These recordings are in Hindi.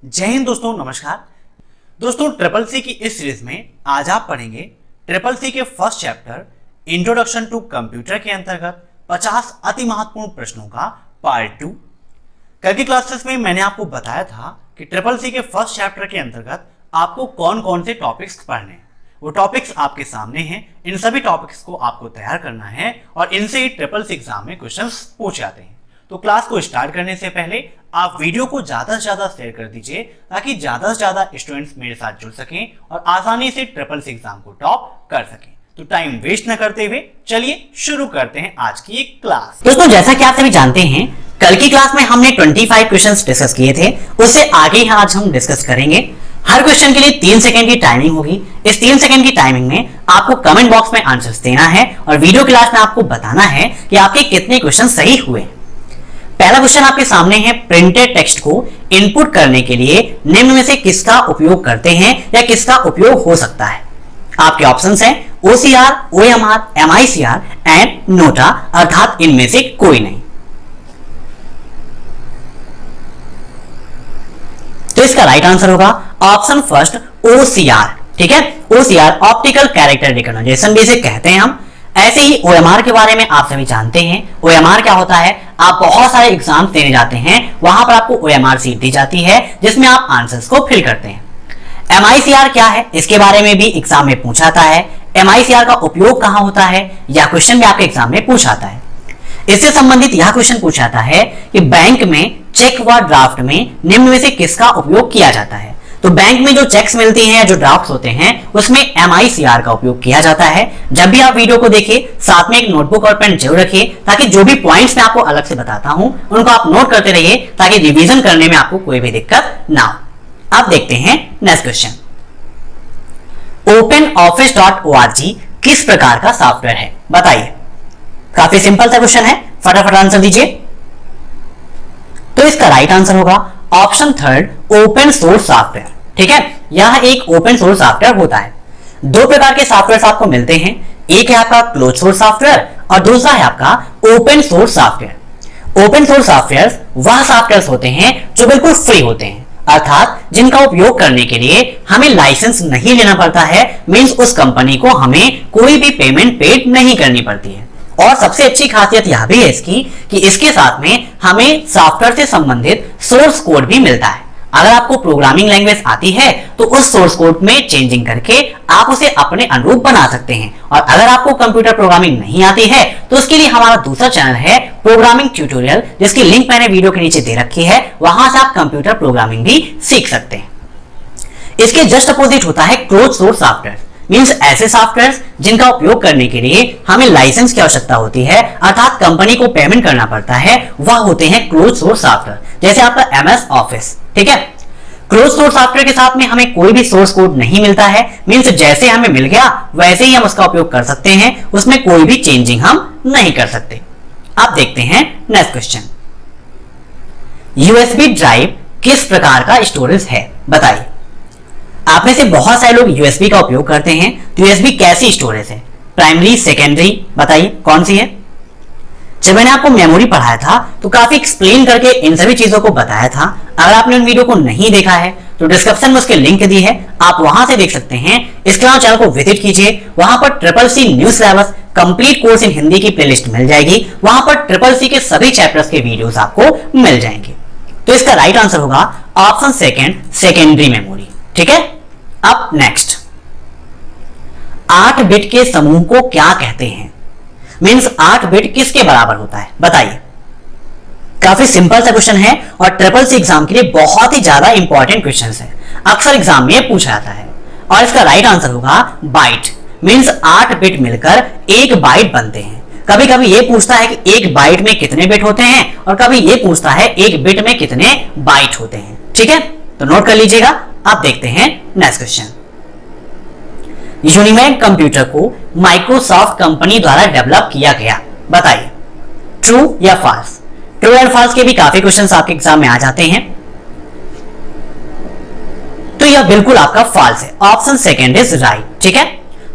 जय हिंद दोस्तों, नमस्कार दोस्तों। ट्रिपल सी की इस सीरीज में आज आप पढ़ेंगे ट्रिपल सी के first chapter introduction to computer के अंतर्गत 50 अति महत्वपूर्ण प्रश्नों का पार्ट 2। कल की क्लासेस में मैंने आपको बताया था कि ट्रिपल सी के फर्स्ट चैप्टर के अंतर्गत आपको कौन कौन से टॉपिक्स पढ़ने हैं। वो टॉपिक्स आपके सामने हैं। इन सभी टॉपिक्स को आपको तैयार करना है और इनसे ही ट्रिपल सी एग्जाम में क्वेश्चंस पूछे जाते हैं। तो क्लास को स्टार्ट करने से पहले आप वीडियो को ज्यादा से ज्यादा शेयर कर दीजिए ताकि ज्यादा से ज्यादा स्टूडेंट्स मेरे साथ जुड़ सकें और आसानी से ट्रिपल सी एग्जाम को टॉप कर सकें। तो टाइम वेस्ट न करते हुए चलिए शुरू करते हैं आज की एक क्लास। दोस्तों, जैसा कि आप सभी जानते हैं, कल की क्लास में हमने 25 क्वेश्चंस डिस्कस किए थे। उससे आगे आज हम डिस्कस करेंगे। हर क्वेश्चन के लिए 3 सेकंड की टाइमिंग होगी। इस 3 सेकंड की टाइमिंग में आपको कमेंट बॉक्स में आंसर्स देना है और वीडियो की लास्ट में आपको बताना है कि आपके कितने क्वेश्चन सही हुए। पहला क्वेश्चन आपके सामने है, प्रिंटेड टेक्स्ट को इनपुट करने के लिए निम्न में से किसका उपयोग करते हैं या किसका उपयोग हो सकता है। आपके ऑप्शंस हैं OCR, OMR, MICR and NOTA, अर्थात इनमें से कोई नहीं। तो इसका राइट आंसर होगा ऑप्शन फर्स्ट OCR। ठीक है, OCR ऑप्टिकल कैरेक्टर रिकॉग्निशन भी इसे कहते हैं हम। ऐसे ही OMR के बारे में आप सभी जानते हैं। OMR क्या होता है? आप बहुत सारे एग्जाम्स देने जाते हैं, वहां पर आपको OMR सीट दी जाती है जिसमें आप आंसर्स को फिल करते हैं। MICR क्या है? इसके बारे में भी एग्जाम में पूछा जाता है। MICR का उपयोग कहां होता है? यह क्वेश्चन भी आपके एग्जाम में पूछा जाता है। इससे संबंधित यह क्वेश्चन पूछा जाता है कि बैंक में चेक व ड्राफ्ट में निम्न में से किसका उपयोग किया जाता है। तो बैंक में जो चेक्स मिलती हैं, जो ड्राफ्ट होते हैं, उसमें MICR का उपयोग किया जाता है। जब भी आप वीडियो को देखिए, साथ में एक नोटबुक और पेन जरूर रखिए ताकि जो भी पॉइंट्स मैं आपको अलग से बताता हूं उनको आप नोट करते रहिए ताकि रिवीजन करने में आपको कोई भी दिक्कत ना हो। अब देखते हैं नेक्स्ट क्वेश्चन। OpenOffice.org किस प्रकार का सॉफ्टवेयर है? बताइए। काफी सिंपल सा क्वेश्चन है, फटाफट आंसर दीजिए। तो इसका राइट आंसर होगा option third, open source software. ठीक है, यह एक ओपन सोर्स सॉफ्टवेयर होता है। 2 प्रकार के सॉफ्टवेयर आपको मिलते हैं। एक है आपका क्लोज सोर्स सॉफ्टवेयर और दूसरा है आपका open source software. Open source software वह सॉफ्टवेयर होते हैं जो बिल्कुल फ्री होते हैं, अर्थात जिनका उपयोग करने के लिए हमें लाइसेंस नहीं लेना पड़ता है। मींस उस कंपनी को हमें कोई भी पेमेंट पेड नहीं करनी पड़ती है। और सबसे अच्छी खासियत यह भी है इसकी कि इसके साथ में हमें सॉफ्टवेयर से संबंधित सोर्स कोड भी मिलता है। अगर आपको प्रोग्रामिंग लैंग्वेज आती है तो उस सोर्स कोड में चेंजिंग करके आप उसे अपने अनुरूप बना सकते हैं। और अगर आपको कंप्यूटर प्रोग्रामिंग नहीं आती है तो उसके लिए हमारा दूसरा चैनल है प्रोग्रामिंग ट्यूटोरियल, जिसकी लिंक मैंने वीडियो के नीचे दे रखी है। वहां से आप कंप्यूटर प्रोग्रामिंग भी सीख सकते हैं। इसके जस्ट अपोजिट होता है क्लोज सोर्स सॉफ्टवेयर। मींस ऐसे सॉफ्टवेयर जिनका उपयोग करने के लिए हमें लाइसेंस की आवश्यकता होती है, अर्थात कंपनी को पेमेंट करना पड़ता है, वह होते हैं क्लोज सोर्स सॉफ्टवेयर, जैसे आपका MS ऑफिस। ठीक है, क्लोज सोर्स सॉफ्टवेयर के साथ में हमें कोई भी सोर्स कोड नहीं मिलता है। मींस जैसे हमें मिल गया वैसे ही हम उसका उपयोग कर सकते हैं, उसमें कोई भी चेंजिंग हम नहीं कर सकते। अब देखते हैं नेक्स्ट क्वेश्चन। USB ड्राइव किस प्रकार का स्टोरेज है? बताइए। आप में से बहुत सारे लोग USB का उपयोग करते हैं, तो USB कैसी स्टोरेज है? प्राइमरी, सेकेंडरी, बताइए कौन सी है? जब मैंने आपको मेमोरी पढ़ाया था तो काफी एक्सप्लेन करके इन सभी चीजों को बताया था। अगर आपने उन वीडियो को नहीं देखा है तो डिस्क्रिप्शन में उसके लिंक दी है, आप वहां से देख सकते हैं। इसके अलावा चैनल को विजिट कीजिए, वहां पर triple C new syllabus complete course in Hindi की प्लेलिस्ट मिल जाएगी। वहां पर ट्रिपल सी के सभी चैप्टर्स के वीडियोस आपको मिल जाएंगे। तो इसका राइट आंसर होगा ऑप्शन सेकेंड, सेकेंडरी मेमोरी। ठीक है, अब नेक्स्ट, 8 बिट के समूह को क्या कहते हैं? मींस 8 बिट किसके बराबर होता है? बताइए। काफी सिंपल सा क्वेश्चन है और ट्रिपल सी एग्जाम के लिए बहुत ही ज्यादा इंपॉर्टेंट क्वेश्चन है। अक्सर एग्जाम में पूछा जाता है और इसका राइट आंसर होगा बाइट। मींस 8 बिट मिलकर 1 बाइट बनते हैं। कभी कभी ये पूछता है कि 1 बाइट में कितने बिट होते हैं और कभी ये पूछता है 1 बिट में कितने बाइट होते हैं। ठीक है, तो नोट कर लीजिएगा। अब देखते हैं नेक्स्ट क्वेश्चन। यूनिमैक कंप्यूटर को माइक्रोसॉफ्ट कंपनी द्वारा डेवलप किया गया। बताइए, ट्रू या फॉल्स? ट्रू एंड फॉल्स के भी काफी क्वेश्चंस आपके एग्जाम में आ जाते हैं। तो यह बिल्कुल आपका फॉल्स है, ऑप्शन सेकेंड इज राइट। ठीक है,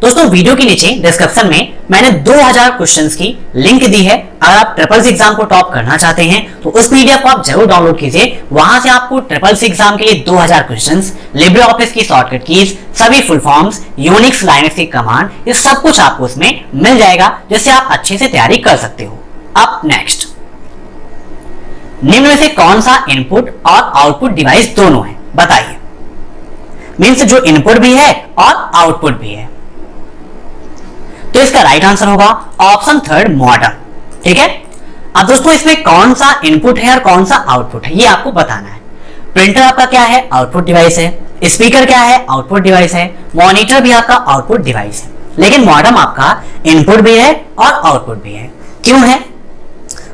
दोस्तों वीडियो के नीचे डिस्क्रिप्शन में मैंने 2000 क्वेश्चंस की लिंक दी है। अगर आप ट्रिपल सी एग्जाम को टॉप करना चाहते हैं तो उस पीडीएफ को आप जरूर डाउनलोड कीजिए। वहां से आपको ट्रिपल सी एग्जाम के लिए 2000 क्वेश्चंस, लिब्रे ऑफिस की शॉर्टकट कीज, सभी फुल फॉर्म्स, यूनिक्स लाइनक्स की कमांड, ये सब कुछ आपको उसमें मिल जाएगा, जिससे आप अच्छे से तैयारी कर सकते हो। अब नेक्स्ट, निम्न में से कौन सा इनपुट और आउटपुट डिवाइस दोनों है, बताइए। मीन्स जो इनपुट भी है और आउटपुट भी है। तो इसका राइट आंसर होगा ऑप्शन थर्ड, मॉडम। ठीक है। अब दोस्तों इसमें कौन सा इनपुट है और कौन सा आउटपुट है ये आपको बताना है। प्रिंटर आपका क्या है, आउटपुट डिवाइस है। स्पीकर क्या है, आउटपुट डिवाइस है। मॉनिटर भी आपका आउटपुट डिवाइस है। लेकिन मॉडम आपका इनपुट भी है और आउटपुट भी है। क्यों है?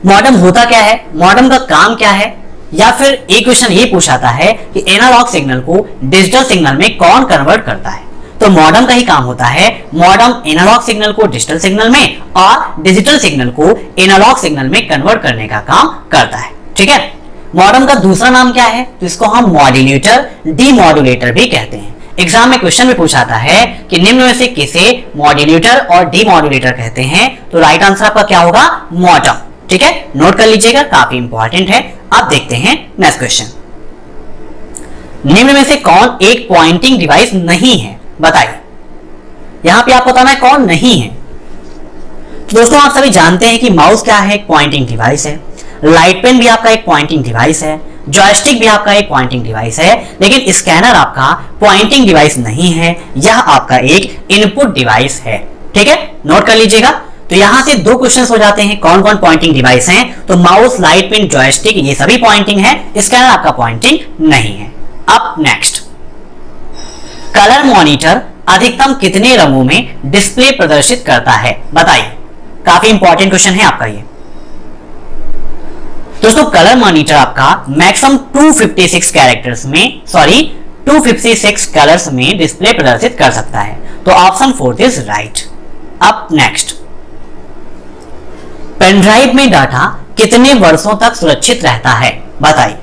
मॉडम होता क्या है, मॉडम का काम क्या है, या फिर एक क्वेश्चन ये पूछाता है कि एनालॉग सिग्नल को डिजिटल सिग्नल में कौन कन्वर्ट करता है। तो मॉडम का ही काम होता है, मॉडम एनालॉग सिग्नल को डिजिटल सिग्नल में और डिजिटल सिग्नल को एनालॉग सिग्नल में कन्वर्ट करने का काम करता है। ठीक है। मॉडम का दूसरा नाम क्या है, तो इसको हम मॉड्यूलेटर, डीमॉड्यूलेटर भी कहते हैं। एग्जाम में क्वेश्चन में पूछाता है कि निम्न में से किसे मॉड्यूलेटर और डीमॉड्यूलेटर कहते हैं, तो राइट आंसर आपका क्या होगा, मॉडम। ठीक है, नोट कर लीजिएगा, काफी इंपॉर्टेंट है। अब देखते हैं नेक्स्ट क्वेश्चन। निम्न में से कौन एक पॉइंटिंग डिवाइस नहीं है, बताइए। यहां पे आपको बताना है कौन नहीं है। तो दोस्तों आप सभी जानते हैं कि माउस क्या है, एक पॉइंटिंग डिवाइस है। लाइट पेन भी आपका एक पॉइंटिंग डिवाइस है। जॉयस्टिक भी आपका एक पॉइंटिंग डिवाइस है। लेकिन स्कैनर आपका पॉइंटिंग डिवाइस नहीं है, यह आपका एक इनपुट डिवाइस है। ठीक है, नोट कर लीजिएगा। तो यहां से दो क्वेश्चंस हो जाते हैं, कौन कौन पॉइंटिंग डिवाइस हैं। तो माउस, लाइट पेन, जॉयस्टिक ये सभी पॉइंटिंग है, स्कैनर आपका पॉइंटिंग नहीं है। अब नेक्स्ट, कलर मॉनिटर अधिकतम कितने रंगों में डिस्प्ले प्रदर्शित करता है, बताइए। काफी इंपॉर्टेंट क्वेश्चन है आपका ये। दोस्तों कलर मॉनिटर आपका मैक्सिमम 256 कैरेक्टर्स में, 256 कलर्स में डिस्प्ले प्रदर्शित कर सकता है। तो ऑप्शन फोर्थ इज राइट। अब नेक्स्ट, पेन ड्राइव में डाटा कितने वर्षों तक सुरक्षित रहता है, बताइए।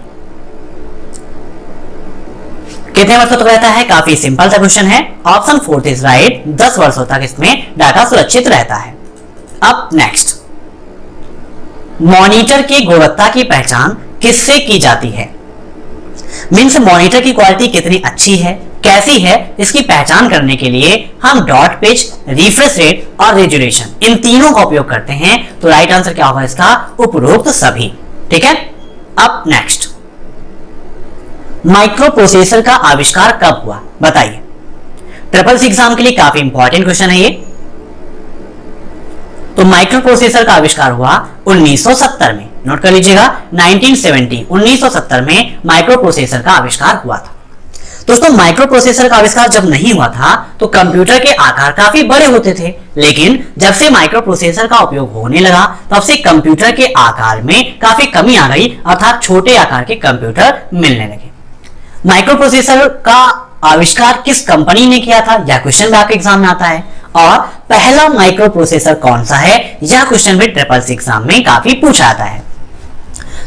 कितने वर्षों तक रहता है, काफी सिंपल सा क्वेश्चन है। ऑप्शन फोर्थ इज राइट, 10 वर्षों तक इसमें डाटा सुरक्षित रहता है। अब नेक्स्ट, मॉनिटर की गुणवत्ता की पहचान किससे की जाती है। मीन्स मॉनिटर की क्वालिटी कितनी अच्छी है, कैसी है, इसकी पहचान करने के लिए हम डॉट पिच, रिफ्रेश रेट और रेजोल्यूशन इन तीनों का उपयोग करते हैं। तो राइट आंसर क्या होगा इसका, उपरोक्त सभी। ठीक है। अब नेक्स्ट, माइक्रो प्रोसेसर का आविष्कार कब हुआ, बताइए। ट्रिपल सी एग्जाम के लिए काफी इंपॉर्टेंट क्वेश्चन है ये। तो माइक्रो प्रोसेसर का आविष्कार हुआ 1970 में। नोट कर लीजिएगा, 1970 में माइक्रो प्रोसेसर का आविष्कार हुआ था। दोस्तों माइक्रो प्रोसेसर का आविष्कार जब नहीं हुआ था तो कंप्यूटर के आकार काफी बड़े होते थे। लेकिन जब से माइक्रो प्रोसेसर का उपयोग होने लगा तब से कंप्यूटर के आकार में काफी कमी आ गई, अर्थात छोटे आकार के कंप्यूटर मिलने लगे। माइक्रो प्रोसेसर का आविष्कार किस कंपनी ने किया था, यह क्वेश्चन भी आपके एग्जाम में आता है। और पहला माइक्रो प्रोसेसर कौन सा है, यह क्वेश्चन भी ट्रिपल सी एग्जाम में काफी पूछा आता है।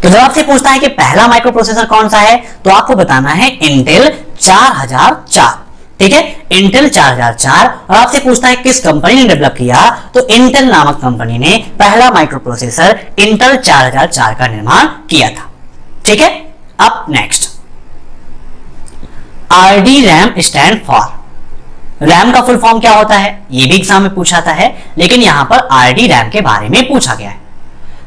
तो जब आपसे पूछता है कि पहला माइक्रो प्रोसेसर कौन सा है, तो आपको बताना है इंटेल 4004। ठीक है, इंटेल 4004। और आपसे पूछता है किस कंपनी ने डेवलप किया, तो इंटेल नामक कंपनी ने पहला माइक्रो प्रोसेसर इंटेल 4004 का निर्माण किया था। ठीक है। अब next, RD RAM stand for. RAM का फुल फॉर्म क्या होता है, ये भी एग्जाम में पूछा था है, लेकिन यहां पर आरडी रैम के बारे में पूछा गया है।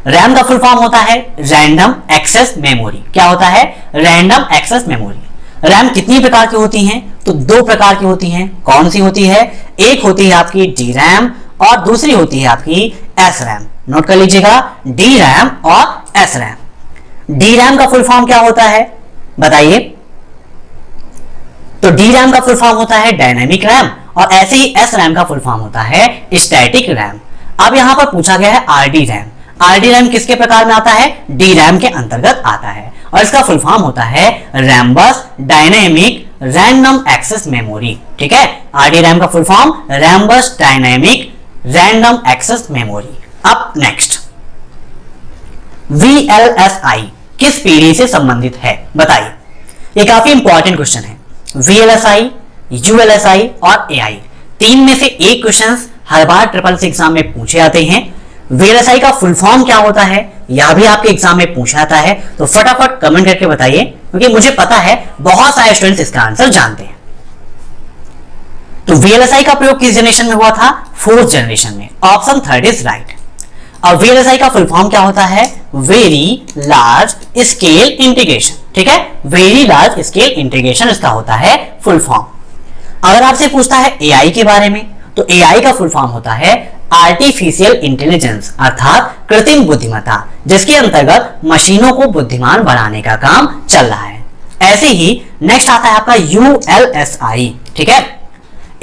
रैम का फुल फॉर्म होता है रैंडम एक्सेस मेमोरी। क्या होता है, रैंडम एक्सेस मेमोरी। रैम कितनी प्रकार की होती हैं, तो दो प्रकार की होती हैं। कौन सी होती है, एक होती है आपकी डी रैम और दूसरी होती है आपकी एस रैम। नोट कर लीजिएगा, डी रैम और एस रैम। डी रैम का फुल फॉर्म क्या होता है, बताइए। तो डी रैम का फुल फॉर्म होता है डायनेमिक रैम और ऐसे ही एस रैम का फुल फॉर्म होता है स्टैटिक रैम। अब यहां पर पूछा गया है आरडी रैम। आरडी रैम किसके प्रकार में आता है, डी रैम के अंतर्गत आता है और इसका फुल फॉर्म होता है Rambus dynamic random access memory. ठीक है, आरडी रैम का full form Rambus dynamic random access memory. अब नेक्स्ट, VLSI किस पीढ़ी से संबंधित है, बताइए। ये काफी इंपॉर्टेंट क्वेश्चन है। VLSI, ULSI और AI तीन में से एक क्वेश्चन हर बार ट्रिपल सी एग्जाम में पूछे जाते हैं। वीएलएसआई का फुल फॉर्म क्या होता है, यह भी आपके एग्जाम में पूछा जाता है। तो फटाफट कमेंट करके बताइए, क्योंकि मुझे पता है बहुत सारे स्टूडेंट्स इसका आंसर जानते हैं। तो वीएलएसआई का प्रयोग किस जनरेशन में हुआ था? फोर्थ जनरेशन में। Option third is right. अब वीएलएसआई का फुल फॉर्म क्या होता है? Very large scale integration. ठीक है, वेरी लार्ज स्केल इंटीग्रेशन इसका होता है फुल फॉर्म। अगर आपसे पूछता है एआई के बारे में, तो एआई का फुल फॉर्म होता है आर्टिफिशियल इंटेलिजेंस, अर्थात कृत्रिम बुद्धिमत्ता, जिसके अंतर्गत मशीनों को बुद्धिमान बनाने का काम चल रहा है। ऐसे ही नेक्स्ट आता है आपका यूएलएसआई। ठीक है,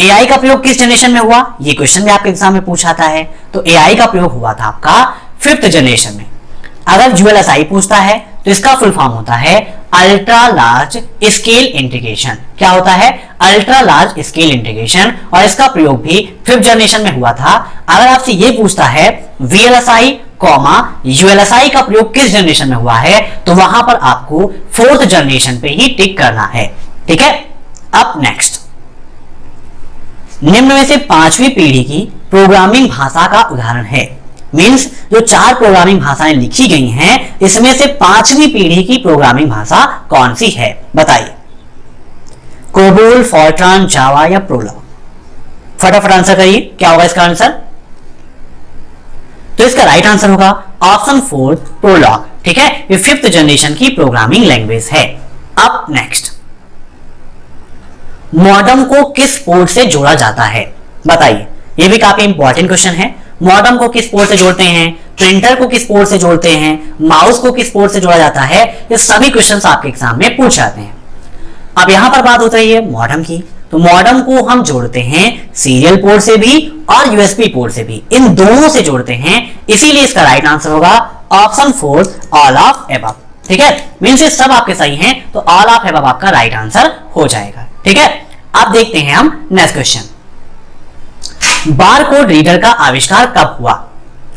एआई का प्रयोग किस जनरेशन में हुआ? ये क्वेश्चन भी आपके एग्जाम में पूछा है। तो एआई का प्रयोग हुआ था आपका फिफ्थ जनरेशन में। अगर यूएलएसआई पूछता है तो इसका फुल फॉर्म होता है अल्ट्रा लार्ज स्केल इंटीग्रेशन। क्या होता है? अल्ट्रा लार्ज स्केल इंटीग्रेशन, और इसका प्रयोग भी फिफ्थ जनरेशन में हुआ था। अगर आपसे ये पूछता है वीएलएसआई कॉमा यूएलएसआई का प्रयोग किस जनरेशन में हुआ है, तो वहां पर आपको फोर्थ जनरेशन पे ही टिक करना है। ठीक है, अब नेक्स्ट, निम्न में से पांचवी पीढ़ी की प्रोग्रामिंग भाषा का उदाहरण है। मींस जो चार प्रोग्रामिंग भाषाएं लिखी गई हैं, इसमें से पांचवी पीढ़ी की प्रोग्रामिंग भाषा कौन सी है? बताइए। कोबोल, फॉर्ट्रान, जावा या प्रोलॉग? फटाफट आंसर करिए, क्या होगा इसका आंसर? तो इसका राइट आंसर होगा ऑप्शन फोर्थ, प्रोलॉग। ठीक है, ये फिफ्थ जनरेशन की प्रोग्रामिंग लैंग्वेज है। अब नेक्स्ट, मॉडम को किस पोर्ट से जोड़ा जाता है? बताइए, ये भी काफी इंपॉर्टेंट क्वेश्चन है। मॉडम को किस पोर्ट से जोड़ते हैं, प्रिंटर को किस पोर्ट से जोड़ते हैं, माउस को किस पोर्ट से जोड़ा जाता है, ये सभी क्वेश्चंस आपके एग्जाम में पूछ जाते हैं। अब यहां पर बात हो रही है मॉडम की। तो मॉडम को हम जोड़ते हैं सीरियल पोर्ट से भी और यूएसबी पोर्ट से भी, इन दोनों से जोड़ते हैं। इसीलिए इसका राइट आंसर होगा option fourth, all of above. ठीक है, मींस ये सब आपके सही हैं, तो ऑल ऑफ एबव आपका राइट आंसर हो जाएगा। ठीक है, अब देखते हैं हम नेक्स्ट क्वेश्चन। बारकोड रीडर का आविष्कार कब हुआ?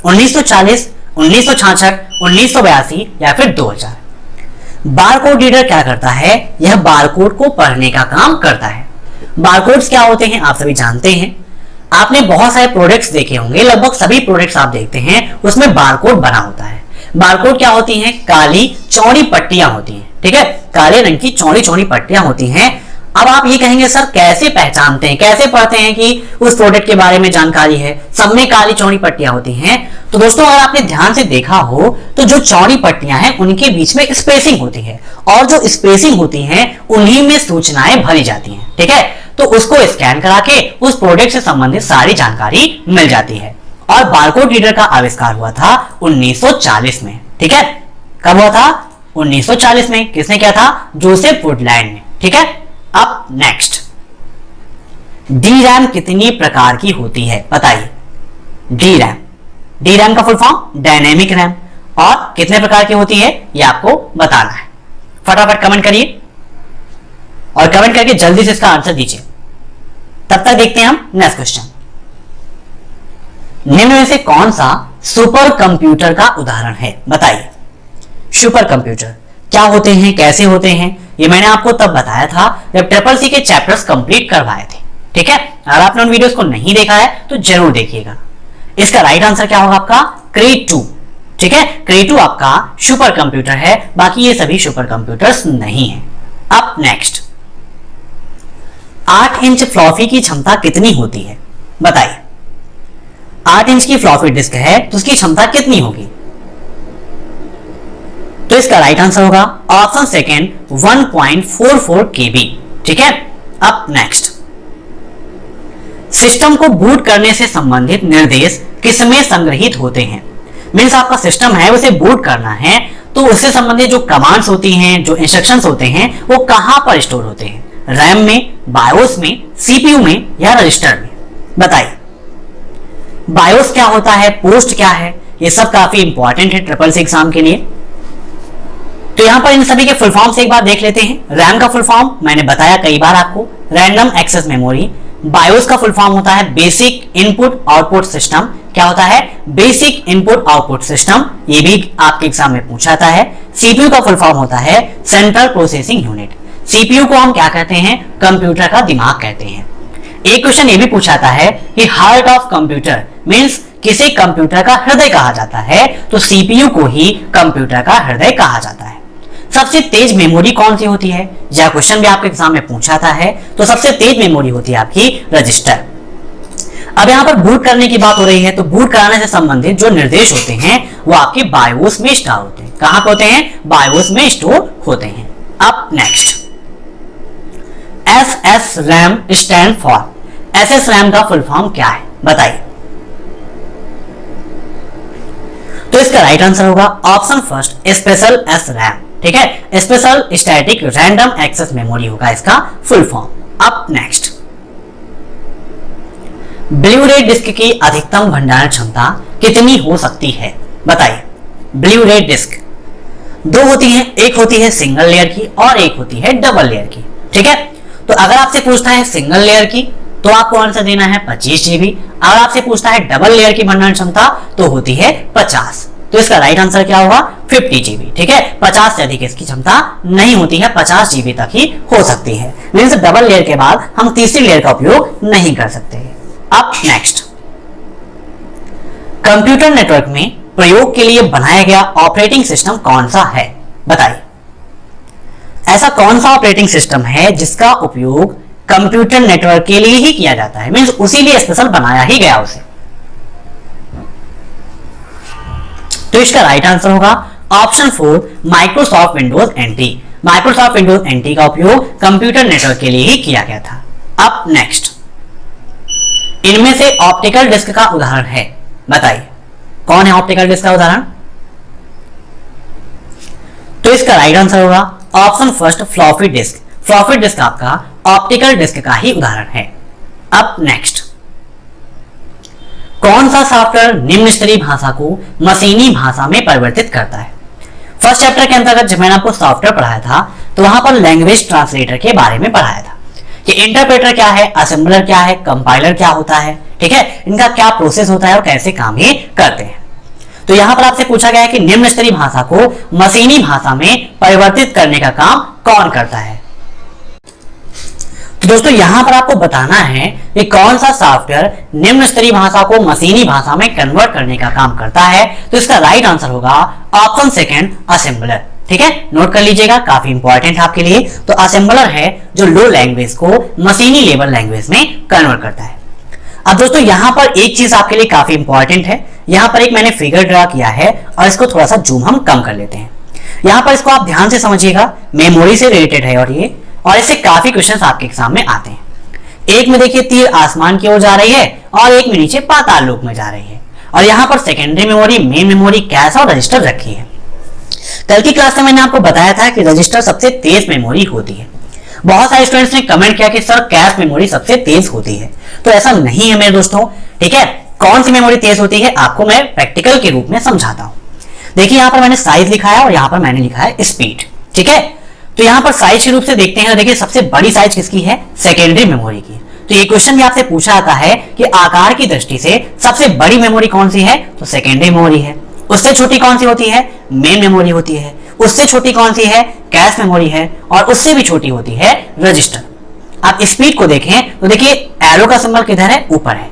1940, 1966, 1982 या फिर 2000? बारकोड रीडर क्या करता है? यह बारकोड को पढ़ने का काम करता है। बारकोड्स क्या होते हैं आप सभी जानते हैं। आपने बहुत सारे प्रोडक्ट्स देखे होंगे, लगभग सभी प्रोडक्ट्स आप देखते हैं उसमें बारकोड बना होता है। बारकोड क्या होती हैं? काली चौड़ी पट्टियां होती हैं। ठीक है, काले रंग की चौड़ी चौड़ी पट्टियां होती हैं। अब आप ये कहेंगे सर कैसे पहचानते हैं, कैसे पढ़ते हैं कि उस प्रोडक्ट के बारे में जानकारी है? सब में काली चौड़ी पट्टियां होती हैं। तो दोस्तों अगर आपने ध्यान से देखा हो तो जो चौड़ी पट्टियां हैं उनके बीच में स्पेसिंग होती है, और जो स्पेसिंग होती है उन्हीं में सूचनाएं भरी जाती हैं। ठीक है, तो उसको स्कैन करा के उस प्रोडक्ट से संबंधित सारी जानकारी मिल जाती है। और बारकोड रीडर का आविष्कार हुआ था 1940 में। ठीक है, कब हुआ था? 1940 में। किसने किया था? जोसेफ वुडलैंड ने। ठीक है, अब नेक्स्ट, डी रैम कितनी प्रकार की होती है? बताइए। डी रैम, डी रैम का फुल फॉर्म डायनेमिक रैम, और कितने प्रकार की होती है ये आपको बताना है। फटाफट कमेंट करिए, और कमेंट करके जल्दी से इसका आंसर दीजिए। तब तक देखते हैं हम नेक्स्ट क्वेश्चन। निम्न में से कौन सा सुपर कंप्यूटर का उदाहरण है? बताइए। सुपर कंप्यूटर क्या होते हैं, कैसे होते हैं, ये मैंने आपको तब बताया था जब ट्रिपल सी के चैप्टर्स कंप्लीट करवाए थे। ठीक है, अगर आपने उन वीडियोस को नहीं देखा है तो जरूर देखिएगा। इसका राइट आंसर क्या होगा आपका? क्रे 2। ठीक है, क्रे 2 आपका सुपर कंप्यूटर है, बाकी ये सभी सुपर कंप्यूटर्स नहीं है। अब नेक्स्ट, 8 इंच फ्लॉपी की क्षमता कितनी होती है? बताइए। 8 इंच की फ्लॉपी डिस्क है तो उसकी क्षमता कितनी होगी? तो इसका राइट आंसर होगा ऑप्शन सेकेंड 1.44 KB। ठीक है, अब नेक्स्ट, सिस्टम को बूट करने से संबंधित निर्देश किसमें संग्रहित होते हैं? मींस आपका सिस्टम है उसे बूट करना है, तो उससे संबंधित जो कमांड्स होती हैं, जो इंस्ट्रक्शंस होते हैं, वो कहां पर स्टोर होते हैं? रैम में, बायोस में, सीपीयू में या रजिस्टर में? बताइए। बायोस क्या होता है, पोस्ट क्या है, ये सब काफी इंपॉर्टेंट है ट्रिपल सी एग्जाम के लिए। तो यहां पर इन सभी के फुल फॉर्म से एक बार देख लेते हैं। रैम का फुल फॉर्म मैंने बताया कई बार आपको, रैंडम एक्सेस मेमोरी। बायोस का फुल फॉर्म होता है बेसिक इनपुट आउटपुट सिस्टम। क्या होता है? बेसिक इनपुट आउटपुट सिस्टम, ये भी आपके एग्जाम में पूछा जाता है। सीपीयू का फुल फॉर्म होता है सेंट्रल प्रोसेसिंग यूनिट। सीपीयू को हम क्या कहते हैं? कंप्यूटर का दिमाग कहते हैं। एक क्वेश्चन ये भी पूछाता है कि हार्ट ऑफ कंप्यूटर मींस किसी कंप्यूटर का हृदय कहा जाता है, तो सीपीयू को ही कंप्यूटर का हृदय कहा जाता है। सबसे तेज मेमोरी कौन सी होती है, यह क्वेश्चन भी आपके एग्जाम में पूछाता है। तो सबसे तेज मेमोरी होती है आपकी रजिस्टर। अब यहाँ पर बूट करने की बात हो रही है, तो बूट कराने से संबंधित जो निर्देश होते हैं वो आपके बायोस में स्टोर होते हैं। कहां पे होते हैं, बायोस में स्टोर होते हैं। अब next, SSRAM stand for, SSRAM का फुल फॉर्म क्या है बताइए। तो इसका राइट आंसर होगा ऑप्शन फर्स्ट स्पेशल SRAM, ठीक है, special static random access memory होगा इसका फुल फॉर्म। अब नेक्स्ट, ब्लू रे डिस्क की अधिकतम भंडारण क्षमता कितनी हो सकती है बताइए। ब्लू रे डिस्क दो होती है, एक होती है सिंगल लेयर की और एक होती है डबल लेयर की, ठीक है। तो अगर आपसे पूछता है सिंगल लेयर की तो आपको आंसर देना है 25 GB। अगर आपसे पूछता है डबल लेयर की भंडारण क्षमता तो होती है 50। तो इसका राइट आंसर क्या होगा 50 GB, ठीक है। 50 से अधिक इसकी क्षमता नहीं होती है, 50 GB तक ही हो सकती है। मींस डबल लेयर के बाद हम तीसरी लेयर का उपयोग नहीं कर सकते। अब नेक्स्ट, कंप्यूटर नेटवर्क में प्रयोग के लिए बनाया गया ऑपरेटिंग सिस्टम कौन सा है बताइए। ऐसा कौन सा ऑपरेटिंग सिस्टम है जिसका उपयोग कंप्यूटर नेटवर्क के लिए ही किया जाता है, मींस उसी लिए स्पेशल बनाया ही गया उसे। तो इसका राइट आंसर होगा option 4 Microsoft Windows NT। Microsoft Windows NT का उपयोग कंप्यूटर नेटवर्क के लिए ही किया गया था। अब नेक्स्ट, इनमें से ऑप्टिकल डिस्क का उदाहरण है बताइए, कौन है ऑप्टिकल डिस्क का उदाहरण। तो इसका राइट आंसर होगा option first floppy disk. Floppy disk आपका ऑप्टिकल डिस्क का ही उदाहरण है। अब नेक्स्ट, कौन सा सॉफ्टवेयर निम्न स्तरीय भाषा को मशीनी भाषा में परिवर्तित करता है। फर्स्ट चैप्टर के अंतर्गत जब मैंने आपको सॉफ्टवेयर पढ़ाया था तो वहां पर लैंग्वेज ट्रांसलेटर के बारे में पढ़ाया था कि इंटरप्रेटर क्या है, असेंबलर क्या है, कंपाइलर क्या होता है, ठीक है, इनका क्या प्रोसेस होता है और कैसे काम ये करते हैं। तो यहां पर आपसे पूछा गया है कि निम्न स्तरीय भाषा को मशीनी भाषा में परिवर्तित करने का काम कौन करता है। तो दोस्तों यहां पर आपको बताना है कि कौन सा सॉफ्टवेयर निम्न स्तरीय भाषा को मशीनी भाषा में कन्वर्ट करने का काम करता है। तो इसका राइट आंसर होगा ऑप्शन सेकंड असेंबलर, ठीक है, नोट कर लीजिएगा, काफी इंपॉर्टेंट है आपके लिए। तो असेंबलर है जो लो लैंग्वेज को मशीनी लेवल लैंग्वेज में कन्वर्ट करता है। अब दोस्तों यहां पर एक चीज आपके लिए काफी इंपॉर्टेंट है, यहां पर एक मैंने फिगर ड्रा किया है और इसको थोड़ा सा जूम हम कम कर लेते हैं। यहां पर इसको आप ध्यान से समझिएगा, मेमोरी से रिलेटेड है और इससे काफी क्वेश्चंस आपके एग्जाम में आते हैं। एक में देखिए तीर आसमान की ओर जा रही है और एक में नीचे पाताल लोक में जा रही है, और यहां पर secondary memory, main memory, cash और रजिस्टर रखी है। कल की क्लास में मैंने आपको बताया था कि रजिस्टर सबसे तेज मेमोरी होती है। बहुत सारे स्टूडेंट्स ने कमेंट किया कि सर कैश मेमोरी सबसे तेज होती है, तो ऐसा नहीं है मेरे दोस्तों, ठीक है। कौन सी मेमोरी तेज होती है आपको मैं प्रैक्टिकल के रूप में समझाता हूं। देखिए यहां पर मैंने साइज लिखा है और यहां पर मैंने लिखा है स्पीड, ठीक है। तो यहां पर साइज के रूप से देखते हैं, देखिए सबसे बड़ी साइज किसकी है, सेकेंडरी मेमोरी की। तो ये क्वेश्चन भी आपसे पूछा जाता है कि आकार की दृष्टि से सबसे बड़ी मेमोरी कौन सी है, तो सेकेंडरी मेमोरी है। उससे छोटी कौन सी होती है, मेन मेमोरी होती है। उससे छोटी कौन सी है, कैश मेमोरी है, और उससे भी छोटी होती है रजिस्टर। आप स्पीड को देखें तो देखिए एरो का सिंबल किधर है, ऊपर है।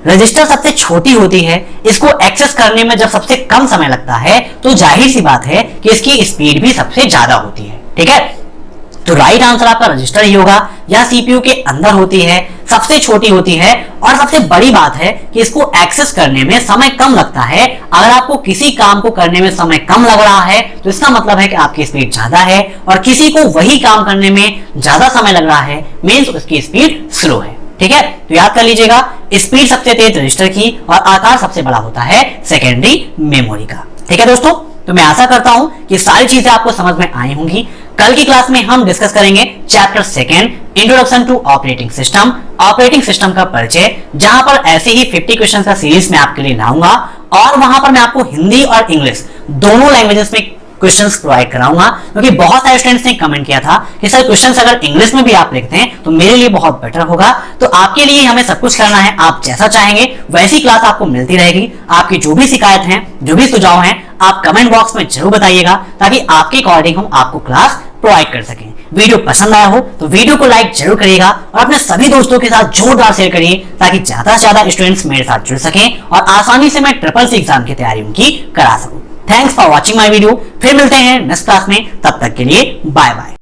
रजिस्टर सबसे छोटी होती है, इसको एक्सेस करने में जब सबसे कम समय लगता है तो जाहिर सी बात है कि इसकी स्पीड भी सबसे ज्यादा होती है, ठीक है। तो राइट आंसर आपका रजिस्टर ही होगा। यह सीपीयू के अंदर होती है, सबसे छोटी होती है, और सबसे बड़ी बात है कि इसको एक्सेस करने में समय कम लगता है। अगर आपको किसी काम को करने में समय कम लग रहा है तो इसका मतलब है कि आपकी स्पीड ज्यादा है, और किसी को वही काम करने में ज्यादा समय लग रहा है मींस उसकी स्पीड स्लो है, ठीक है। तो याद कर लीजिएगा, स्पीड सबसे तेज रजिस्टर की और आकार सबसे बड़ा होता है सेकेंडरी मेमोरी का, ठीक है दोस्तों। तो मैं आशा करता हूं कि सारी चीजें आपको समझ में आई होंगी। कल की क्लास में हम डिस्कस करेंगे chapter second introduction to operating system, operating system का परिचय, जहां पर ऐसे ही 50 क्वेश्चन का सीरीज में आपके लिए लाऊंगा, और वहां पर मैं आपको हिंदी और इंग्लिश दोनों लैंग्वेजेस में क्वेश्चंस प्रोवाइड कराऊंगा। क्योंकि बहुत सारे स्टूडेंट्स ने कमेंट किया था कि सर क्वेश्चंस अगर इंग्लिश में भी आप लिखते हैं तो मेरे लिए बहुत बेटर होगा। तो आपके लिए हमें सब कुछ करना है, आप जैसा चाहेंगे वैसी क्लास आपको मिलती रहेगी। आपकी जो भी शिकायत है, जो भी सुझाव हैं, आप कमेंट बॉक्स में जरूर बताइएगा, ताकि आपके अकॉर्डिंग हम आपको क्लास प्रोवाइड कर सकें। वीडियो पसंद आया हो तो वीडियो को लाइक जरूर करिएगा और अपने सभी दोस्तों के साथ जोरदार शेयर करिए ताकि ज्यादा से ज्यादा स्टूडेंट्स मेरे साथ जुड़ सकें और आसानी से मैं ट्रिपल सी एग्जाम की तैयारी उनकी करा सकूं। Thanks for watching my video. फिर मिलते हैं नेक्स्ट क्लास में, तब तक के लिए बाय बाय।